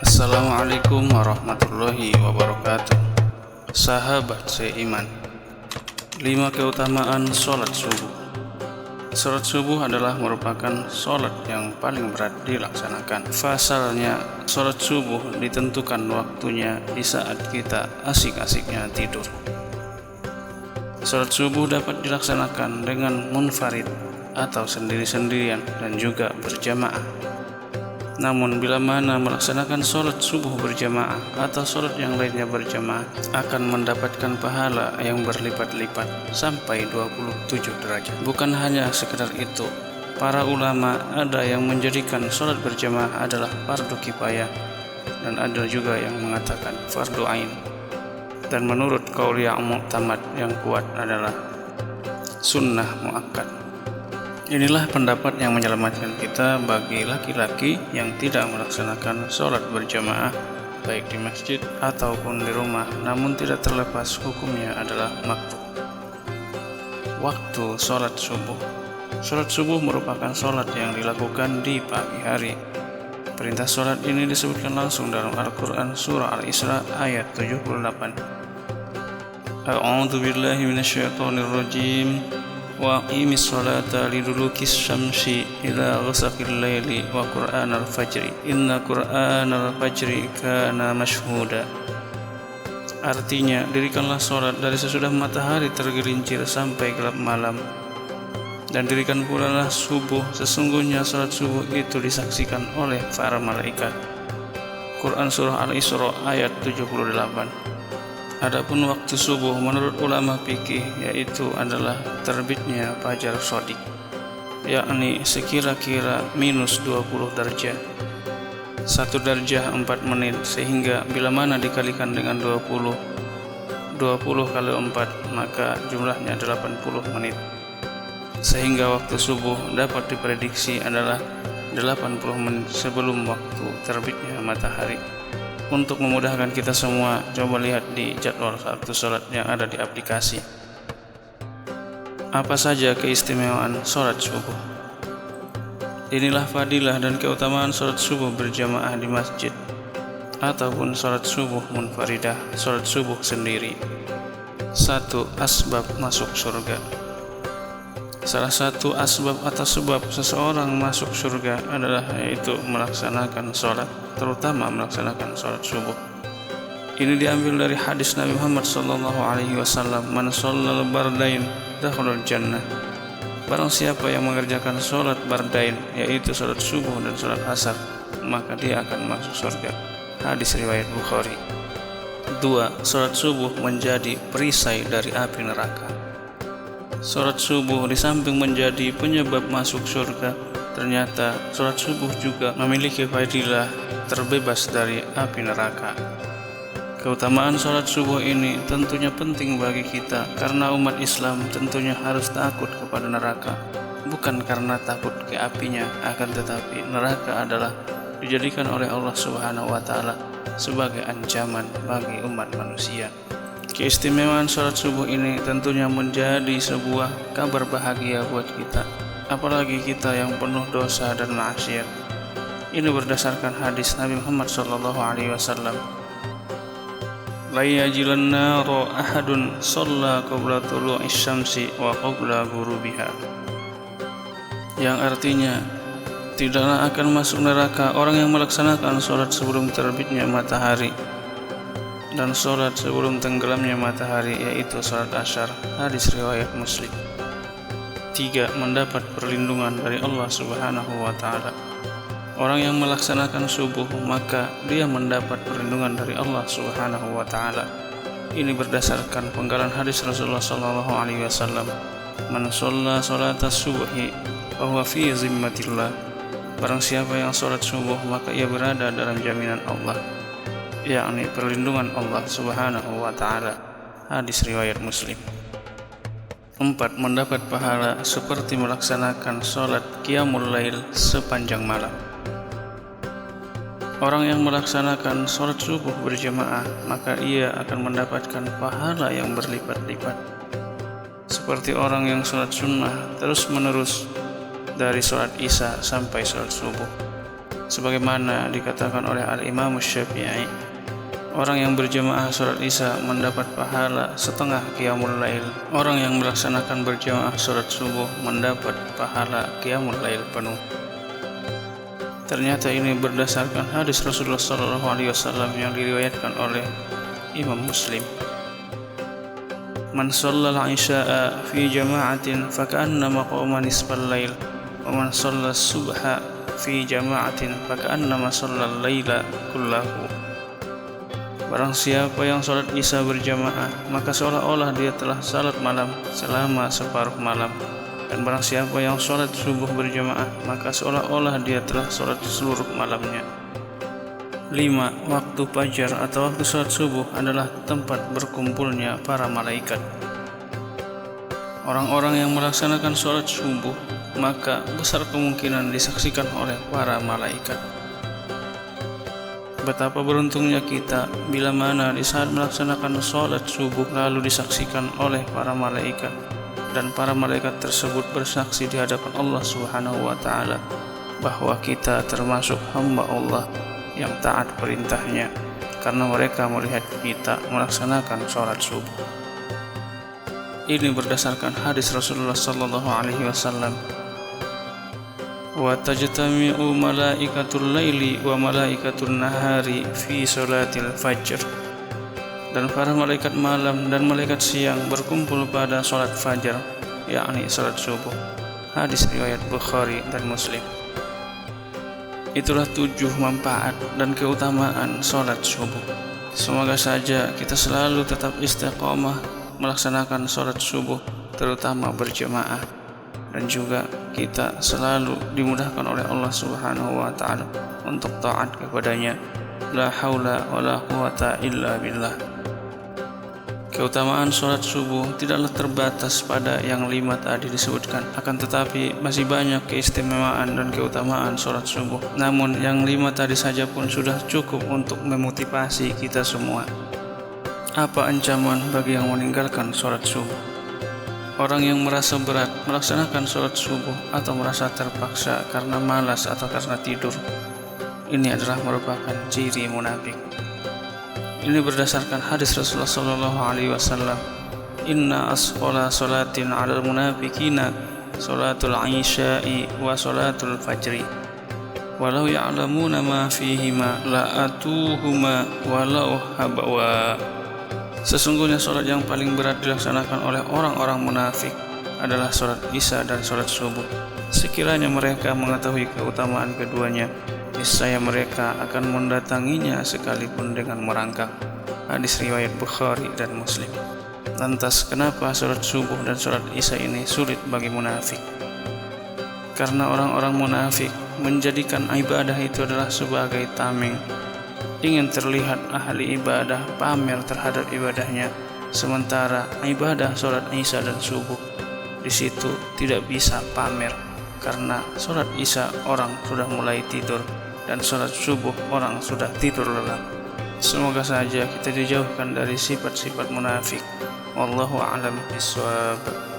Assalamualaikum warahmatullahi wabarakatuh. Sahabat seiman, 5 keutamaan sholat subuh. Sholat subuh adalah merupakan sholat yang paling berat dilaksanakan. Pasalnya, sholat subuh ditentukan waktunya di saat kita asik-asiknya tidur. Sholat subuh dapat dilaksanakan dengan munfarid atau sendiri-sendirian dan juga berjamaah. Namun bila mana melaksanakan sholat subuh berjamaah atau sholat yang lainnya berjamaah akan mendapatkan pahala yang berlipat-lipat sampai 27 derajat. Bukan hanya sekedar itu, para ulama ada yang menjadikan sholat berjamaah adalah fardu kifayah dan ada juga yang mengatakan fardu ain. Dan menurut qaul yang mu'tamad yang kuat adalah sunnah muakkad. Inilah pendapat yang menyelamatkan kita bagi laki-laki yang tidak melaksanakan sholat berjamaah baik di masjid ataupun di rumah, namun tidak terlepas hukumnya adalah makruh. Waktu sholat subuh. Sholat subuh merupakan sholat yang dilakukan di pagi hari. Perintah sholat ini disebutkan langsung dalam Al-Quran surah Al-Isra ayat 78. A'udzu billahi minasyaitonir rajim. Wa aqimis salata lidulukis syamsi ila ghasaqil laili wa qur'anal fajri inna qur'anal fajri kana mashhuda. Artinya, dirikanlah sholat dari sesudah matahari tergelincir sampai gelap malam, dan dirikan pula lah subuh, sesungguhnya sholat subuh itu disaksikan oleh para malaikat. Quran surah Al-Isra ayat 78. Adapun waktu subuh menurut ulama fikih yaitu adalah terbitnya fajar shadiq, yakni sekira-kira minus 20 derajat. 1 derajah 4 menit, sehingga bila mana dikalikan dengan 20 kali 4 maka jumlahnya 80 menit. Sehingga waktu subuh dapat diprediksi adalah 80 menit sebelum waktu terbitnya matahari. Untuk memudahkan kita semua, coba lihat di jadwal waktu sholat yang ada di aplikasi. Apa saja keistimewaan sholat subuh? Inilah fadilah dan keutamaan sholat subuh berjamaah di masjid ataupun sholat subuh munfaridah, sholat subuh sendiri. 1. Asbab masuk surga. Salah satu asbab atau sebab seseorang masuk surga adalah yaitu melaksanakan sholat, terutama melaksanakan sholat subuh. Ini diambil dari hadis Nabi Muhammad SAW, man shallal bardain dakhalal jannah. Barang siapa yang mengerjakan sholat bardain, yaitu sholat subuh dan sholat asar, maka dia akan masuk surga. Hadis riwayat Bukhari. 2. Sholat subuh menjadi perisai dari api neraka. Sholat subuh di samping menjadi penyebab masuk surga, ternyata sholat subuh juga memiliki fadilah terbebas dari api neraka. Keutamaan sholat subuh ini tentunya penting bagi kita karena umat Islam tentunya harus takut kepada neraka, bukan karena takut ke apinya, akan tetapi neraka adalah dijadikan oleh Allah Subhanahu wa Ta'ala sebagai ancaman bagi umat manusia. Keistimewaan sholat subuh ini tentunya menjadi sebuah kabar bahagia buat kita, apalagi kita yang penuh dosa dan maksiat. Ini berdasarkan hadis Nabi Muhammad SAW. La yajilan naro ahadun shalla qabla tulu'is syamsi wa qabla ghurubiha. Yang artinya, tidaklah akan masuk neraka orang yang melaksanakan sholat sebelum terbitnya matahari dan sholat sebelum tenggelamnya matahari, yaitu sholat asyar. Hadis riwayat Muslim. 3. Mendapat perlindungan dari Allah Subhanahu wa Ta'ala. Orang yang melaksanakan subuh maka dia mendapat perlindungan dari Allah Subhanahu wa Ta'ala. Ini berdasarkan penggalan hadis Rasulullah sallallahu alaihi wasallam, man shalla sholatas subhi fa huwa fi zimmatillah. Barang siapa yang sholat subuh maka ia berada dalam jaminan Allah, yakni perlindungan Allah Subhanahu wa Ta'ala. Hadis riwayat Muslim. 4. Mendapat pahala seperti melaksanakan sholat qiyamul lail sepanjang malam. Orang yang melaksanakan sholat subuh berjamaah maka ia akan mendapatkan pahala yang berlipat-lipat, seperti orang yang sholat sunnah terus menerus dari sholat isya sampai sholat subuh. sebagaimana dikatakan oleh Al-Imam Syafi'i, orang yang berjamaah sholat isya mendapat pahala setengah qiyamul lail. Orang yang melaksanakan berjamaah sholat subuh mendapat pahala qiyamul lail penuh. Ternyata ini berdasarkan hadis Rasulullah SAW yang diriwayatkan oleh Imam Muslim. Man shallal isya'a fi jama'atin faka'annama qama nisfal lail, wa man shallal subha fi jama'atin faka'annama shallal laila kullahu. Barang siapa yang sholat isya berjamaah, maka seolah-olah dia telah salat malam selama separuh malam. Dan barang siapa yang sholat subuh berjamaah, maka seolah-olah dia telah sholat seluruh malamnya. 5. Waktu fajar atau waktu sholat subuh adalah tempat berkumpulnya para malaikat. Orang-orang yang melaksanakan sholat subuh, maka besar kemungkinan disaksikan oleh para malaikat. Betapa beruntungnya kita bila mana di saat melaksanakan sholat subuh lalu disaksikan oleh para malaikat, dan para malaikat tersebut bersaksi di hadapan Allah Subhanahu wa Ta'ala bahwa kita termasuk hamba Allah yang taat perintahnya, karena mereka melihat kita melaksanakan sholat subuh. Ini berdasarkan hadis Rasulullah sallallahu alaihi wasallam. Wa tajtami'u malaikatul laili wa malaikatul nahari fi sholatil fajr. Dan para malaikat malam dan malaikat siang berkumpul pada sholat fajar, yakni sholat subuh. Hadis riwayat Bukhari dan Muslim. Itulah 7 manfaat dan keutamaan sholat subuh. Semoga saja kita selalu tetap istiqomah melaksanakan sholat subuh, terutama berjamaah, dan juga kita selalu dimudahkan oleh Allah Subhanahu wa Ta'ala untuk taat kepadanya. La haula wa la quwata illa billah. Keutamaan sholat subuh tidaklah terbatas pada yang 5 tadi disebutkan, akan tetapi masih banyak keistimewaan dan keutamaan sholat subuh. Namun yang 5 tadi saja pun sudah cukup untuk memotivasi kita semua. Apa ancaman bagi yang meninggalkan sholat subuh? Orang yang merasa berat melaksanakan sholat subuh atau merasa terpaksa karena malas atau karena tidur, ini adalah merupakan ciri munafik. Ini berdasarkan hadis Rasulullah sallallahu alaihi wasallam. Inna asqala salatin 'alal munafiqina salatul 'isya'i wa salatul fajri. Walau ya'lamuna ma fihima la atuhuma walau habawa. Sesungguhnya salat yang paling berat dilaksanakan oleh orang-orang munafik adalah salat isya dan salat subuh. Sekiranya mereka mengetahui keutamaan keduanya, niscaya mereka akan mendatanginya sekalipun dengan merangkak. Hadis riwayat Bukhari dan Muslim. Lantas kenapa salat subuh dan salat isya ini sulit bagi munafik? Karena orang-orang munafik menjadikan ibadah itu adalah sebagai tameng. Ingin terlihat ahli ibadah, pamer terhadap ibadahnya, sementara ibadah salat isya dan subuh di situ tidak bisa pamer, karena salat isya orang sudah mulai tidur dan sholat subuh orang sudah tidur lelap. Semoga saja kita dijauhkan dari sifat-sifat munafik. Wallahu a'lam bishawab.